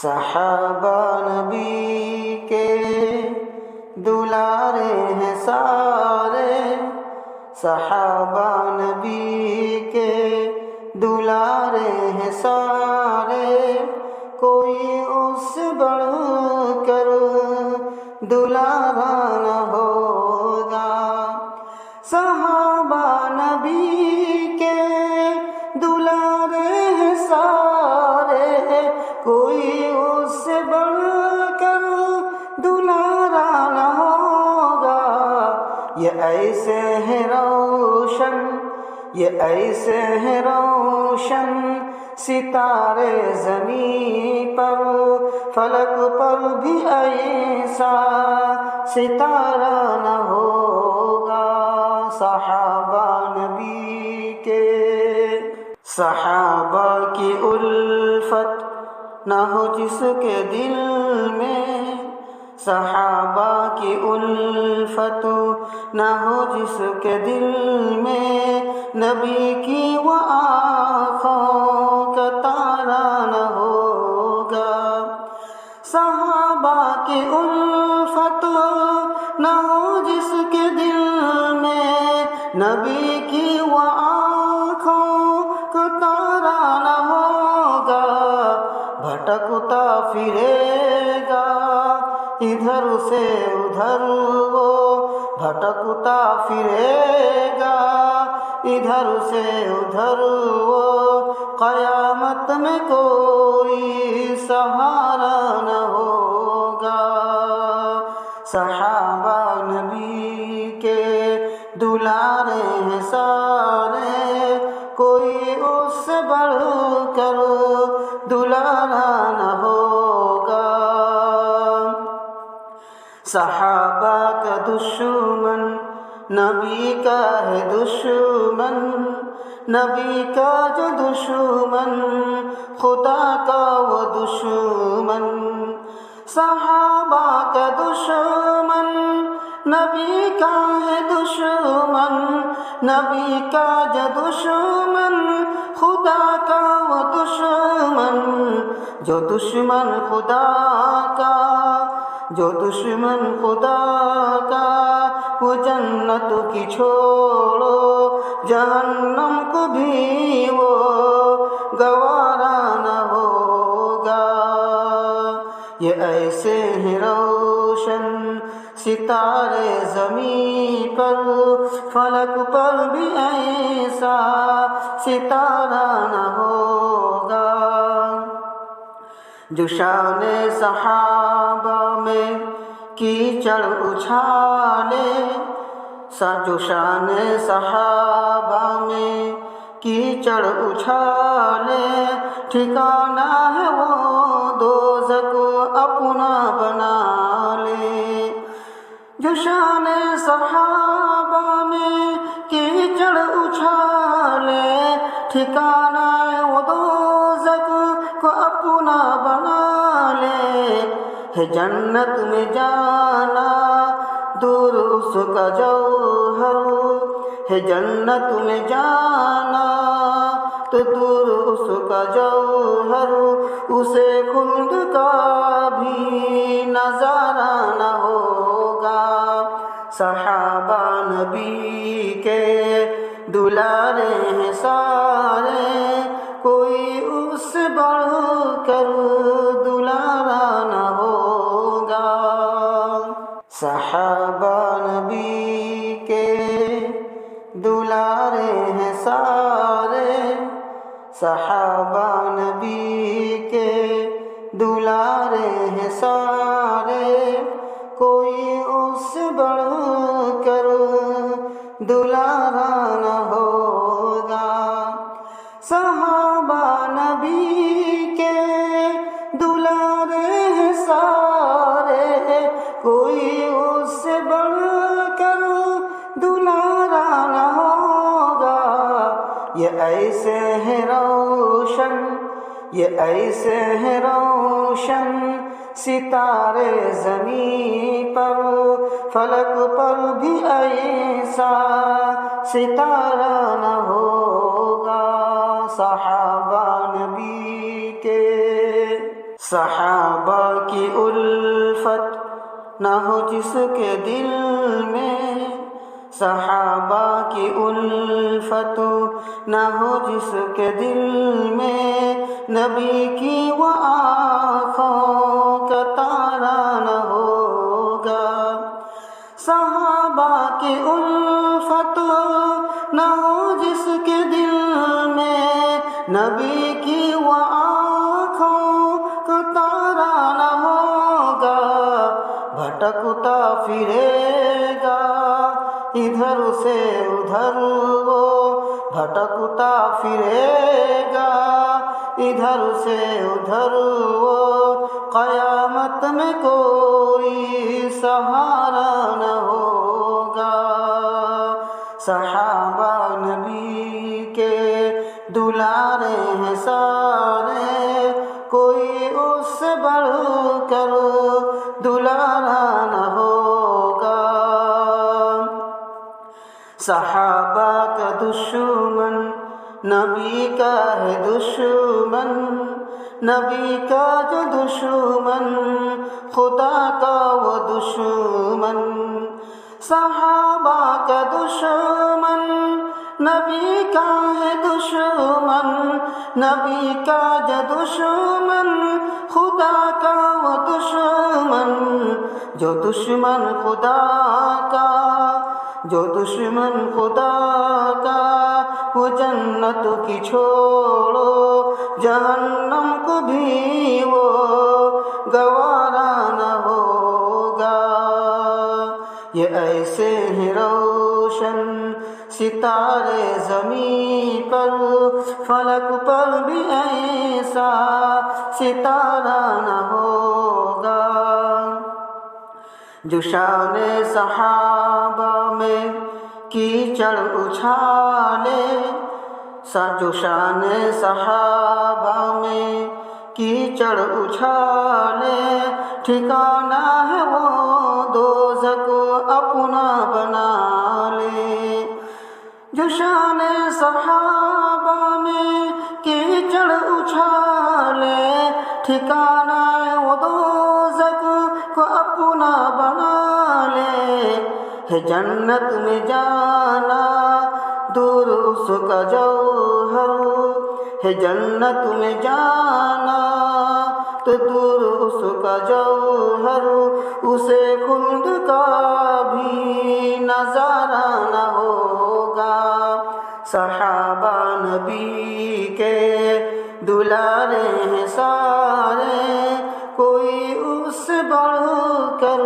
صحابہ نبی کے دلارے ہیں سارے، صحابہ نبی کے دلارے ہیں سارے، کوئی اس سے بڑھ کر دلارا نہ ہوگا۔ صحابہ نبی کے دلارے ہیں سارے، کوئی اس سے بڑھ کر دلارا نہ ہوگا۔ یہ ایسے ہیں روشن، یہ ایسے ہیں روشن ستارے زمین پر، فلک پر بھی ایسا ستارہ نہ ہوگا۔ صحابہ نبی کے، صحابہ کی الفت نہ ہو جس کے دل میں، صحابہ کی الفت نہ ہو جس کے دل میں، نبی کی وہ آنکھوں کا تارا نہ ہوگا۔ صحابہ کی الفت نہ ہو جس کے دل میں، نبی کی وہ آنکھوں کا تارا نہ ہوگا۔ بھٹکتا پھرے گا ادھر سے ادھر وہ، بھٹکتا پھرے گا ادھر سے ادھر وہ، قیامت میں کوئی سہارا نہ ہوگا۔ صحابہ نبی کے دلارے ہیں سارے، کوئی اس سے بڑھ کر دلارا نہ ہوگا۔ صحابہ کا دشمن نبی کا ہے دشمن، نبی کا جو دشمن خدا کا وہ دشمن۔ صحابہ کا دشمن نبی کا ہے دشمن، نبی کا جو دشمن خدا کا وہ دشمن۔ جو دشمن خدا کا، جو دشمن خدا کا، وہ جنت کی چھوڑو جہنم کو بھی وہ گوارا نہ ہوگا۔ یہ ایسے ہیں روشن ستارے زمین پر، فلک پر بھی ایسا ستارہ نہ ہوگا۔ جو شان صحابہ میں کیچڑ اچھالے، جو شان صحابہ میں کیچڑ اچھالے، ٹھکانہ ہے وہ دوزخ اپنا بنا لے۔ جو شان صحابہ میں کیچڑ اچھالے، ٹھکانہ ہے وہ دوزخ کو اپنا بنا لے۔ ہے جنت میں جانا دور اس کا جوہر، ہے جنت میں جانا تو دور اس کا جوہر، اسے خلد کا بھی نظارہ نہ ہوگا۔ صحابہ نبی کے دلارے ہیں سارے، کوئی اس سے بڑھ کر دلارا نہ ہوگا۔ صحابہ نبی کے دلارے ہیں سارے، صحابہ نبی کے دلارے ہیں سارے، کوئی اس سے بڑھ کر دلارا نہ ہوگا۔ صحابہ نبی کے دلارے ہیں سارے، کوئی اس سے بڑھ کر دلارا نہ ہوگا۔ یہ ایسے ہیں روشن، یہ ایسے ہیں روشن ستارے زمین پر، فلک پر بھی ایسا ستارہ نہ ہوگا۔ صحابہ نبی کے صحابہ کی الفت نہ ہو جس کے دل میں، صحابہ کی الفت نہ ہو جس کے دل میں، نبی کی وہ آنکھوں کا تارا نہ ہوگا۔ صحابہ کی الفت نہ ہو جس کے دل میں، نبی کی وہ آنکھوں کا تارا نہ ہوگا۔ بھٹکتا پھرے گا ادھر سے ادھر وہ، بھٹکتا پھرے گا ادھر سے ادھر وہ، قیامت میں کوئی سہارا نہ ہوگا۔ صحابہ نبی کے دلارے ہیں سارے، کوئی اس سے بڑھ کر دلارا نہ ہوگا۔ صحابہ کا دشمن نبی کا ہے دشمن، نبی کا جو دشمن خدا کا وہ دشمن۔ صحابہ کا دشمن نبی کا ہے دشمن، نبی کا جو دشمن خدا کا وہ دشمن۔ جو دشمن خدا کا، جو دشمن خدا کا، وہ جنت کی چھوڑو جہنم کو بھی وہ گوارا نہ ہوگا۔ یہ ایسے ہیں روشن ستارے زمین پر، فلک پر بھی ایسا ستارہ نہ ہوگا۔ جو شان صحابہ میں کیچڑ اچھالے، جو شان صحابہ میں کیچڑ اچھالے، ٹھکانہ ہے وہ دوزخ اپنا بنا لے۔ جو شان صحابہ میں کیچڑ اچھالے، ٹھکانہ ہے وہ دوزخ کو اپنا بنا لے۔ ہے جنت میں جانا دور اس کا جوہر، ہے جنت میں جانا تو دور اس کا جوہر، اسے خلد کا بھی نظارہ نہ ہوگا۔ صحابہ نبی کے دلارے ہیں سارے، کوئی اس سے بڑھ کر